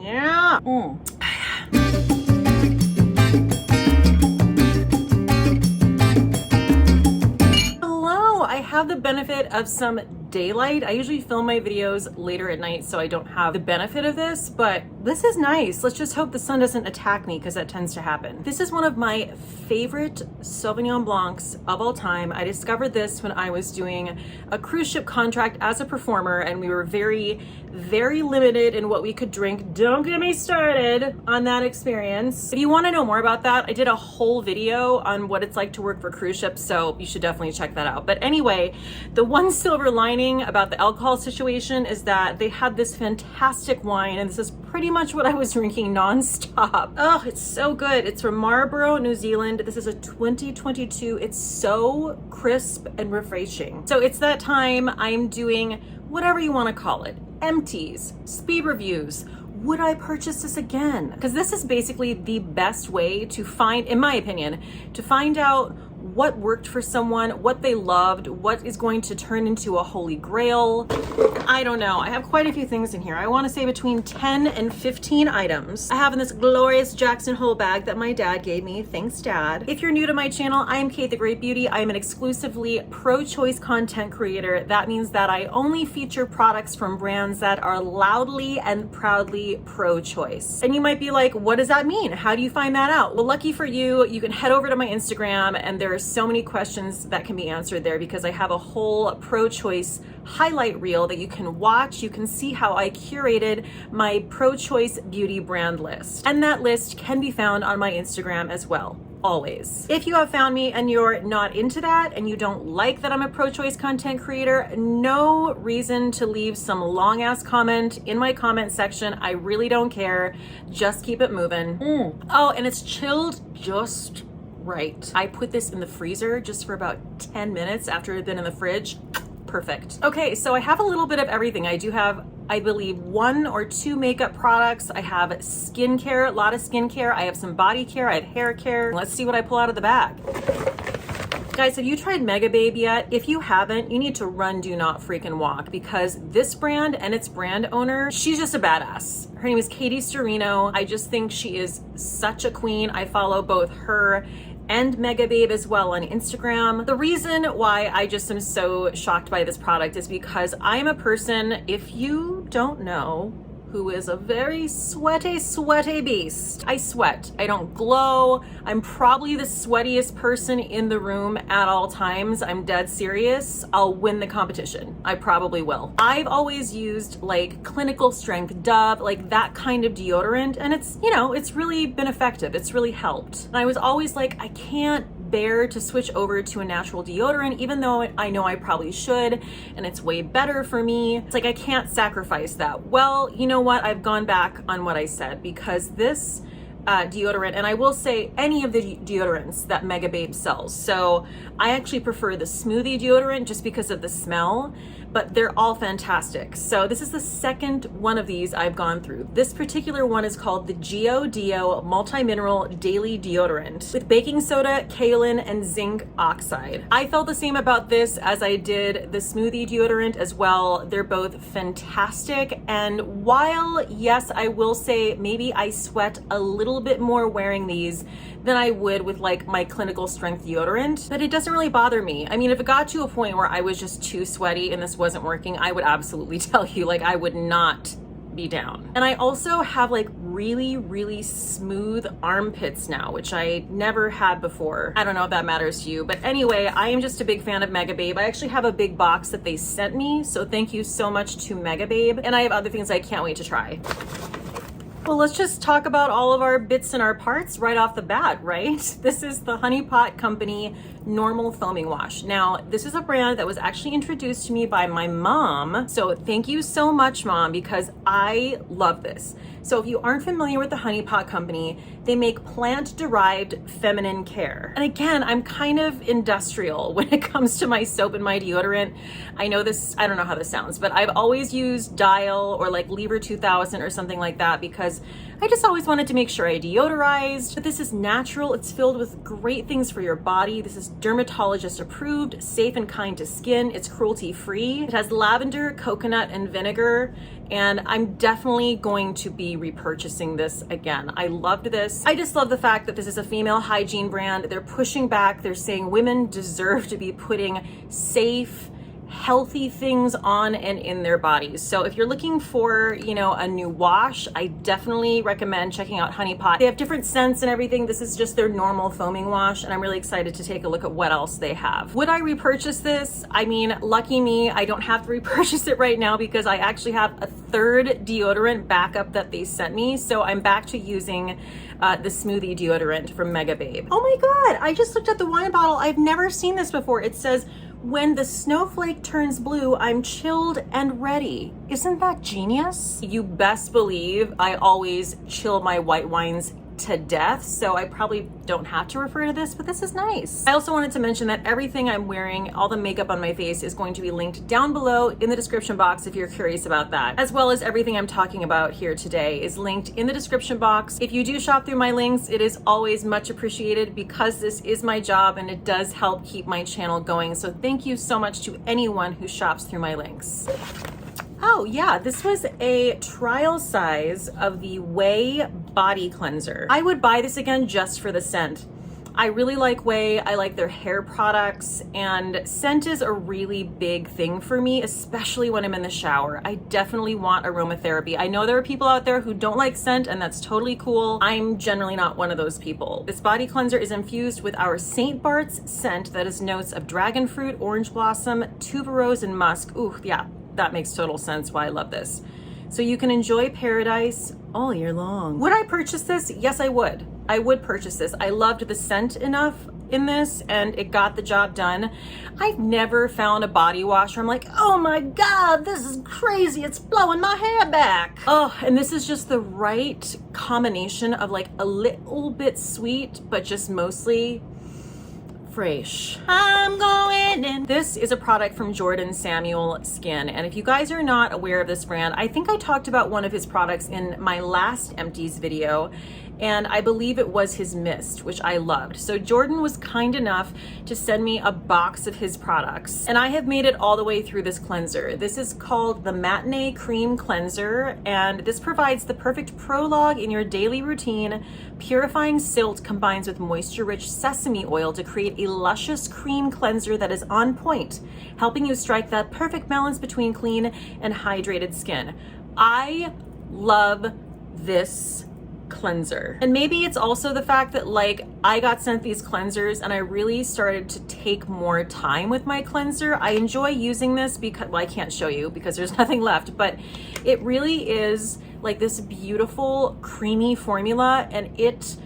Yeah. Hello, I have the benefit of some daylight. I usually film my videos later at night, so I don't have the benefit of this, but this is nice. Let's just hope the sun doesn't attack me, because that tends to happen. This is one of my favorite Sauvignon Blancs of all time. I discovered this when I was doing a cruise ship contract as a performer, and we were very, very limited in what we could drink. Don't get me started on that experience. If you want to know more about that, I did a whole video on what it's like to work for cruise ships, so you should definitely check that out. But anyway, the one silver lining about the alcohol situation is that they had this fantastic wine, and this is pretty much what I was drinking nonstop. Oh, it's so good. It's from Marlborough, New Zealand. This is a 2022. It's so crisp and refreshing. So it's that time. I'm doing whatever you want to call it. Empties, speed reviews. Would I purchase this again? Because this is basically the best way to find, in my opinion, to find out what worked for someone, what they loved, what is going to turn into a holy grail. I don't know. I have quite a few things in here. I want to say between 10 and 15 items. I have in this glorious Jackson Hole bag that my dad gave me. Thanks, Dad. If you're new to my channel, I am Cate the Great Beauty. I am an exclusively pro-choice content creator. That means that I only feature products from brands that are loudly and proudly pro-choice. And you might be like, what does that mean? How do you find that out? Well, lucky for you, you can head over to my Instagram, and there are so many questions that can be answered there, because I have a whole pro-choice highlight reel that you can watch. You can see how I curated my pro-choice beauty brand list. And that list can be found on my Instagram as well. Always. If you have found me and you're not into that, and you don't like that I'm a pro-choice content creator, no reason to leave some long ass comment in my comment section. I really don't care. Just keep it moving. Oh, and it's chilled just right. I put this in the freezer just for about 10 minutes after it had been in the fridge. Perfect. Okay, so I have a little bit of everything. I do have, I believe, 1 or 2 makeup products. I have skincare, a lot of skincare. I have some body care. I have hair care. Let's see what I pull out of the bag. Guys, have you tried Mega Babe yet? If you haven't, you need to run, do not freaking walk, because this brand and its brand owner, she's just a badass. Her name is Cate Storino. I just think she is such a queen. I follow both her and Mega Babe as well on Instagram. The reason why I just am so shocked by this product is because I am a person, if you don't know, who is a very sweaty beast. I sweat. I don't glow. I'm probably the sweatiest person in the room at all times. I'm dead serious. I'll win the competition. I probably will. I've always used like clinical strength Dove, like that kind of deodorant, and it's, you know, it's really been effective. It's really helped. And I was always like, I can't bear to switch over to a natural deodorant, even though I know I probably should, and it's way better for me. It's like I can't sacrifice that. Well, you know what? I've gone back on what I said, because this deodorant, and I will say any of the deodorants that Mega Babe sells. So I actually prefer the smoothie deodorant just because of the smell, but they're all fantastic. So this is the second one of these I've gone through. This particular one is called the Dio Multi-Mineral Daily Deodorant with baking soda, kaolin, and zinc oxide. I felt the same about this as I did the smoothie deodorant as well. They're both fantastic. And while, yes, I will say maybe I sweat a little bit more wearing these than I would with like my clinical strength deodorant, but it doesn't really bother me. I mean, if it got to a point where I was just too sweaty and this wasn't working, I would absolutely tell you, like, I would not be down. And I also have like really smooth armpits now, which I never had before. I don't know if that matters to you, but anyway, I am just a big fan of Mega Babe. I actually have a big box that they sent me, so thank you so much to Mega Babe. And I have other things I can't wait to try. Well, let's just talk about all of our bits and our parts right off the bat, right? This is the Honey Pot Company Normal Foaming Wash. Now, this is a brand that was actually introduced to me by my mom. So thank you so much, Mom, because I love this. So if you aren't familiar with the Honey Pot Company, they make plant-derived feminine care. And again, I'm kind of industrial when it comes to my soap and my deodorant. I know this, I don't know how this sounds, but I've always used Dial or like Lever 2000 or something like that, because I just always wanted to make sure I deodorized. But this is natural. It's filled with great things for your body. This is dermatologist approved, safe and kind to skin. It's cruelty free. It has lavender, coconut, and vinegar. And I'm definitely going to be repurchasing this again. I loved this. I just love the fact that this is a female hygiene brand. They're pushing back. They're saying women deserve to be putting safe, healthy things on and in their bodies. So if you're looking for, you know, a new wash, I definitely recommend checking out Honey Pot. They have different scents and everything. This is just their normal foaming wash, and I'm really excited to take a look at what else they have. Would I repurchase this? I mean, lucky me, I don't have to repurchase it right now because I actually have a third deodorant backup that they sent me. So I'm back to using the smoothie deodorant from Mega Babe. Oh my God, I just looked at the wine bottle. I've never seen this before. It says, "When the snowflake turns blue, I'm chilled and ready." Isn't that genius? You best believe I always chill my white wines to death, so I probably don't have to refer to this, but this is nice. I also wanted to mention that everything I'm wearing, all the makeup on my face, is going to be linked down below in the description box if you're curious about that, as well as everything I'm talking about here today is linked in the description box. If you do shop through my links, it is always much appreciated because this is my job and it does help keep my channel going. So thank you so much to anyone who shops through my links. Oh yeah, this was a trial size of the Way Body Cleanser. I would buy this again just for the scent. I really like Way, I like their hair products, and scent is a really big thing for me, especially when I'm in the shower. I definitely want aromatherapy. I know there are people out there who don't like scent, and that's totally cool. I'm generally not one of those people. This body cleanser is infused with our St. Bart's scent that has notes of dragon fruit, orange blossom, tuberose, and musk. Ooh, yeah. That makes total sense why I love this. So you can enjoy paradise all year long. Would I purchase this? Yes, I would. I would purchase this. I loved the scent enough in this and it got the job done. I've never found a body wash where I'm like, oh my God, this is crazy. It's blowing my hair back. Oh, and this is just the right combination of like a little bit sweet, but just mostly fresh. I'm going in. This is a product from Jordan Samuel Skin. And if you guys are not aware of this brand, I think I talked about one of his products in my last Empties video. And I believe it was his mist, which I loved. So Jordan was kind enough to send me a box of his products. And I have made it all the way through this cleanser. This is called the Matinee Cream Cleanser. And this provides the perfect prologue in your daily routine. Purifying silt combines with moisture-rich sesame oil to create a luscious cream cleanser that is on point, helping you strike that perfect balance between clean and hydrated skin. I love this cleanser. And maybe it's also the fact that like I got sent these cleansers and I really started to take more time with my cleanser. I enjoy using this because, well, I can't show you because there's nothing left, but it really is like this beautiful creamy formula, and it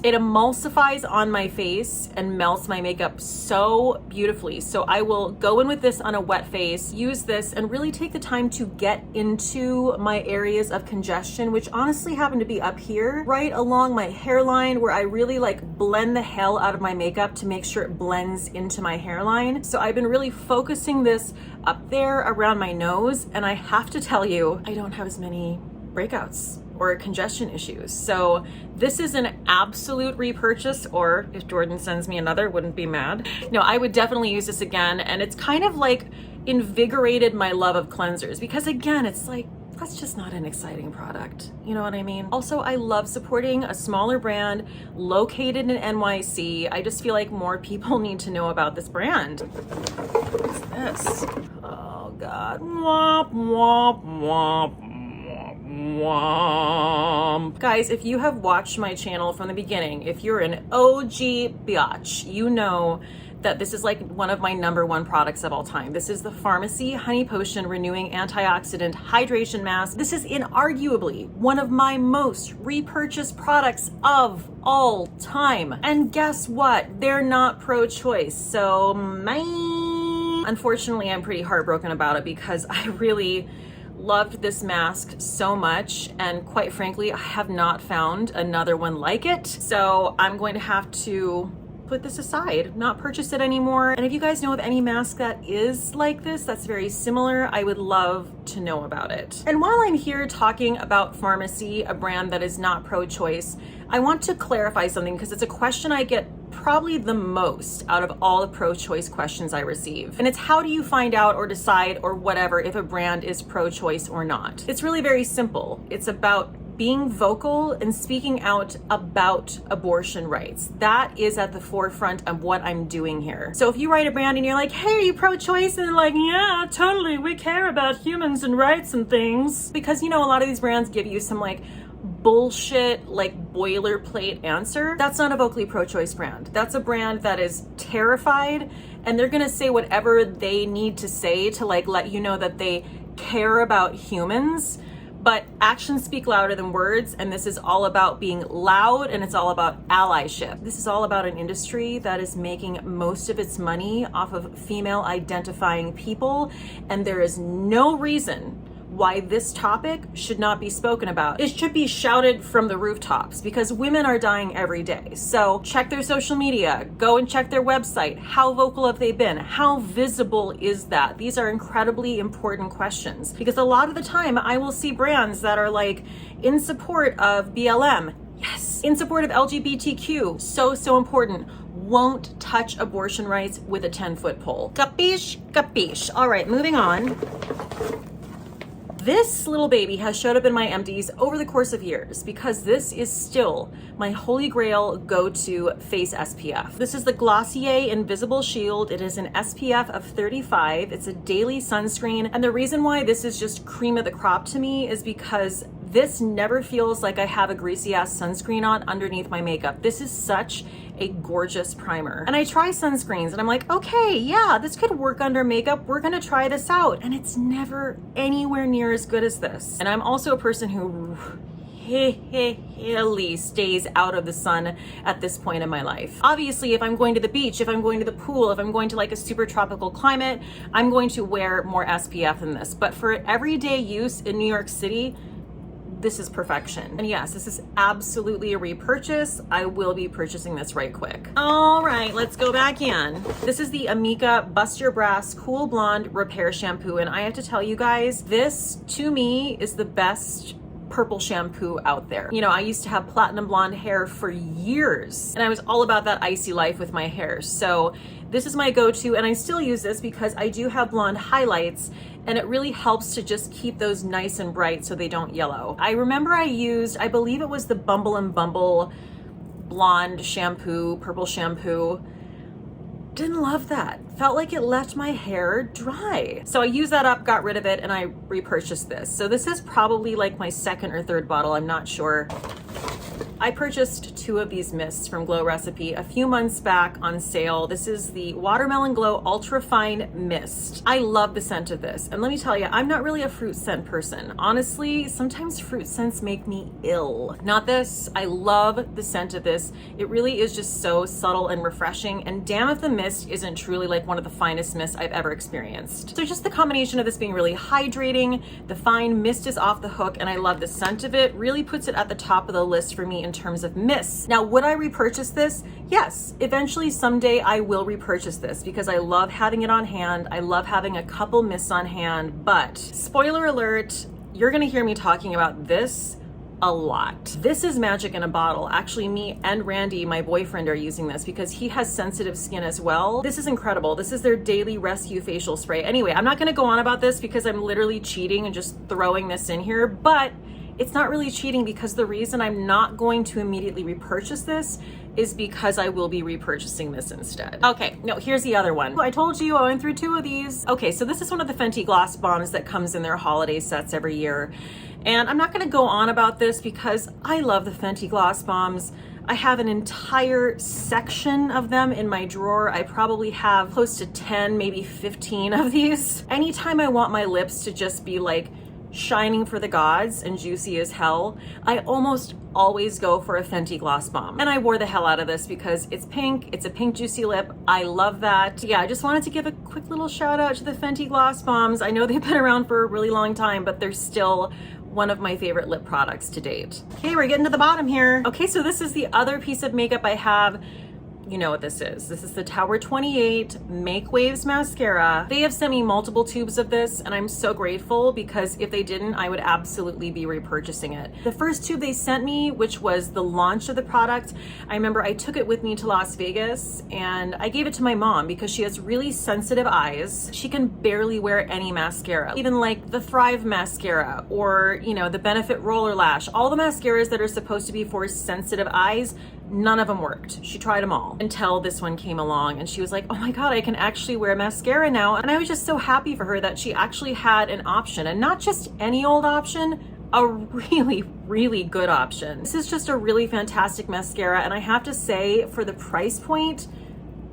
emulsifies on my face and melts my makeup so beautifully. So I will go in with this on a wet face, use this, and really take the time to get into my areas of congestion, which honestly happen to be up here, right along my hairline, where I really like blend the hell out of my makeup to make sure it blends into my hairline. So I've been really focusing this up there around my nose, and I have to tell you, I don't have as many breakouts or congestion issues. So this is an absolute repurchase, or if Jordan sends me another, wouldn't be mad. No, I would definitely use this again. And it's kind of like invigorated my love of cleansers because again, it's like, that's just not an exciting product. You know what I mean? Also, I love supporting a smaller brand located in NYC. I just feel like more people need to know about this brand. What's this? Oh God. Womp, womp, womp. Womp. Guys, if you have watched my channel from the beginning, if you're an OG biatch, you know that this is like one of my #1 products of all time. This is the Pharmacy Honey Potion Renewing Antioxidant Hydration Mask. This is inarguably one of my most repurchased products of all time. And guess what? They're not pro-choice, so unfortunately, I'm pretty heartbroken about it because I really loved this mask so much, and quite frankly, I have not found another one like it. So I'm going to have to put this aside, not purchase it anymore. And if you guys know of any mask that is like this, that's very similar, I would love to know about it. And while I'm here talking about Pharmacy, a brand that is not pro-choice, I want to clarify something because it's a question I get probably the most out of all the pro-choice questions I receive. And it's how do you find out or decide or whatever if a brand is pro-choice or not? It's really very simple. It's about being vocal and speaking out about abortion rights. That is at the forefront of what I'm doing here. So if you write a brand and you're like, hey, are you pro-choice? And they're like, yeah, totally, we care about humans and rights and things. Because, you know, a lot of these brands give you some like bullshit, like boilerplate answer. That's not a vocally pro-choice brand. That's a brand that is terrified, and they're gonna say whatever they need to say to like let you know that they care about humans. But actions speak louder than words, and this is all about being loud, and it's all about allyship. This is all about an industry that is making most of its money off of female identifying people, and there is no reason why this topic should not be spoken about. It should be shouted from the rooftops because women are dying every day. So check their social media, go and check their website. How vocal have they been? How visible is that? These are incredibly important questions because a lot of the time I will see brands that are like in support of BLM. Yes. In support of LGBTQ. So important. Won't touch abortion rights with a 10-foot pole. Capiche? Capiche. All right, moving on. This little baby has showed up in my empties over the course of years because this is still my holy grail go-to face SPF. This is the Glossier Invisible Shield. It is an SPF of 35. It's a daily sunscreen. And the reason why this is just cream of the crop to me is because this never feels like I have a greasy ass sunscreen on underneath my makeup. This is such a gorgeous primer. And I try sunscreens and I'm like, okay, yeah, this could work under makeup. We're gonna try this out. And it's never anywhere near as good as this. And I'm also a person who really stays out of the sun at this point in my life. Obviously, if I'm going to the beach, if I'm going to the pool, if I'm going to like a super tropical climate, I'm going to wear more SPF than this. But for everyday use in New York City, this is perfection. And yes, this is absolutely a repurchase. I will be purchasing this right quick. All right, let's go back in. This is the Amika Bust Your Brass Cool Blonde Repair Shampoo. And I have to tell you guys, this to me is the best purple shampoo out there. You know, I used to have platinum blonde hair for years and I was all about that icy life with my hair. So this is my go-to, and I still use this because I do have blonde highlights and it really helps to just keep those nice and bright so they don't yellow. I remember I used, I believe it was the Bumble and Bumble blonde shampoo, purple shampoo. Didn't love that. Felt like it left my hair dry. So I used that up, got rid of it, and I repurchased this. So this is probably like my second or third bottle, I'm not sure. I purchased 2 of these mists from Glow Recipe a few months back on sale. This is the Watermelon Glow Ultra Fine Mist. I love the scent of this. And let me tell you, I'm not really a fruit scent person. Honestly, sometimes fruit scents make me ill. Not this. I love the scent of this. It really is just so subtle and refreshing. And damn if the mist isn't truly like one of the finest mists I've ever experienced. So just the combination of this being really hydrating, the fine mist is off the hook, and I love the scent of it. Really puts it at the top of the list for me in terms of mists. Now, would I repurchase this? Yes, eventually someday I will repurchase this because I love having it on hand. I love having a couple mists on hand, but spoiler alert, you're gonna hear me talking about this a lot. This is magic in a bottle. Actually, me and Randy, my boyfriend, are using this because he has sensitive skin as well. This is incredible. This is their daily rescue facial spray. Anyway, I'm not gonna go on about this because I'm literally cheating and just throwing this in here, but it's not really cheating because the reason I'm not going to immediately repurchase this is because I will be repurchasing this instead. Okay, no, here's the other one. I told you I went through 2 of these. Okay, so this is one of the Fenty gloss bombs that comes in their holiday sets every year. And I'm not gonna go on about this because I love the Fenty gloss bombs. I have an entire section of them in my drawer. I probably have close to 10, maybe 15 of these. Anytime I want my lips to just be like shining for the gods and juicy as hell, I almost always go for a Fenty gloss bomb. And I wore the hell out of this because it's pink, it's a pink juicy lip. I love that. Yeah, I just wanted to give a quick little shout out to the Fenty gloss bombs. I know they've been around for a really long time, but they're still one of my favorite lip products to date. Okay, we're getting to the bottom here. Okay, so this is the other piece of makeup I have. you know what this is. This is the Tower 28 Make Waves Mascara. They have sent me multiple tubes of this, and I'm so grateful because if they didn't, I would absolutely be repurchasing it. The first tube they sent me, which was the launch of the product, I remember I took it with me to Las Vegas and I gave it to my mom because she has really sensitive eyes. She can barely wear any mascara, even like the Thrive mascara or, you know, the Benefit Roller Lash. All the mascaras that are supposed to be for sensitive eyes, none of them worked. She tried them all until this one came along and she was like, oh my God, I can actually wear mascara now. And I was just so happy for her that she actually had an option, and not just any old option, a really, really good option. This is just a really fantastic mascara, and I have to say, for the price point,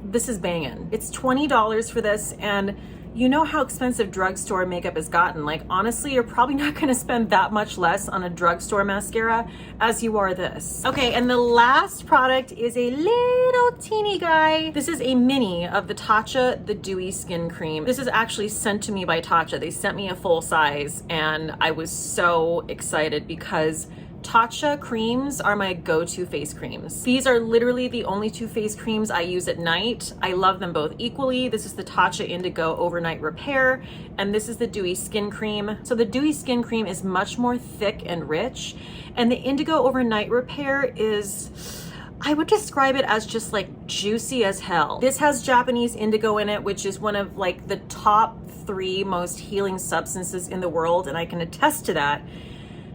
this is banging. It's $20 for this, and you know how expensive drugstore makeup has gotten. Like, honestly, you're probably not gonna spend that much less on a drugstore mascara as you are this. Okay, and the last product is a little teeny guy. This is a mini of the Tatcha the Dewy Skin Cream. This is actually sent to me by Tatcha. They sent me a full size, and I was so excited because Tatcha creams are my go-to face creams. These are literally the only two face creams I use at night. I love them both equally. This is the Tatcha Indigo Overnight Repair, and this is the Dewy Skin Cream. So the Dewy Skin Cream is much more thick and rich, and the Indigo Overnight Repair is, I would describe it as just like juicy as hell. This has Japanese indigo in it, which is one of like the top 3 most healing substances in the world, and I can attest to that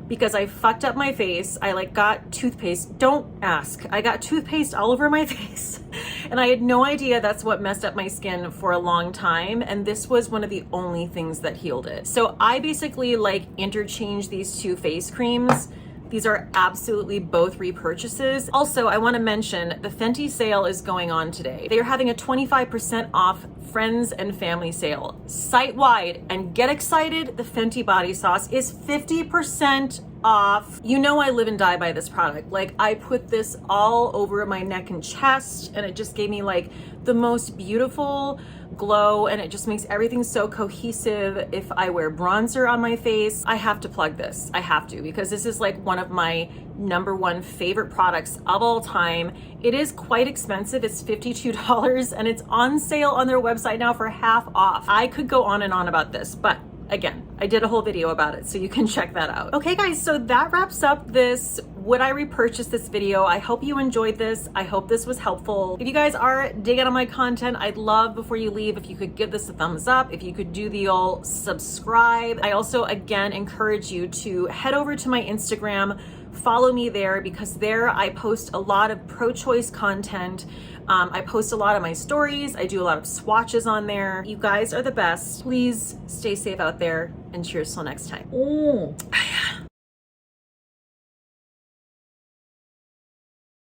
because I fucked up my face. I like got toothpaste, don't ask. I got toothpaste all over my face and I had no idea that's what messed up my skin for a long time. And this was one of the only things that healed it. So I basically like interchanged these two face creams. These are absolutely both repurchases. Also, I want to mention the Fenty sale is going on today. They are having a 25% off friends and family sale site-wide, and get excited, the Fenty body sauce is 50% off. You know I live and die by this product. Like, I put this all over my neck and chest, and it just gave me like the most beautiful glow, and it just makes everything so cohesive. If I wear bronzer on my face, I have to plug this. I have to, because this is like one of my #1 favorite products of all time. It is quite expensive. It's $52 and it's on sale on their website now for half off. I could go on and on about this, but again, I did a whole video about it, so you can check that out. Okay guys, so that wraps up this would I repurchase this video. I hope you enjoyed this. I hope this was helpful. If you guys are digging on my content, I'd love, before you leave, if you could give this a thumbs up, if you could do the old subscribe. I also, again, encourage you to head over to my Instagram, follow me there, because there I post a lot of pro-choice content. I post a lot of my stories. I do a lot of swatches on there. You guys are the best. Please stay safe out there, and cheers till next time.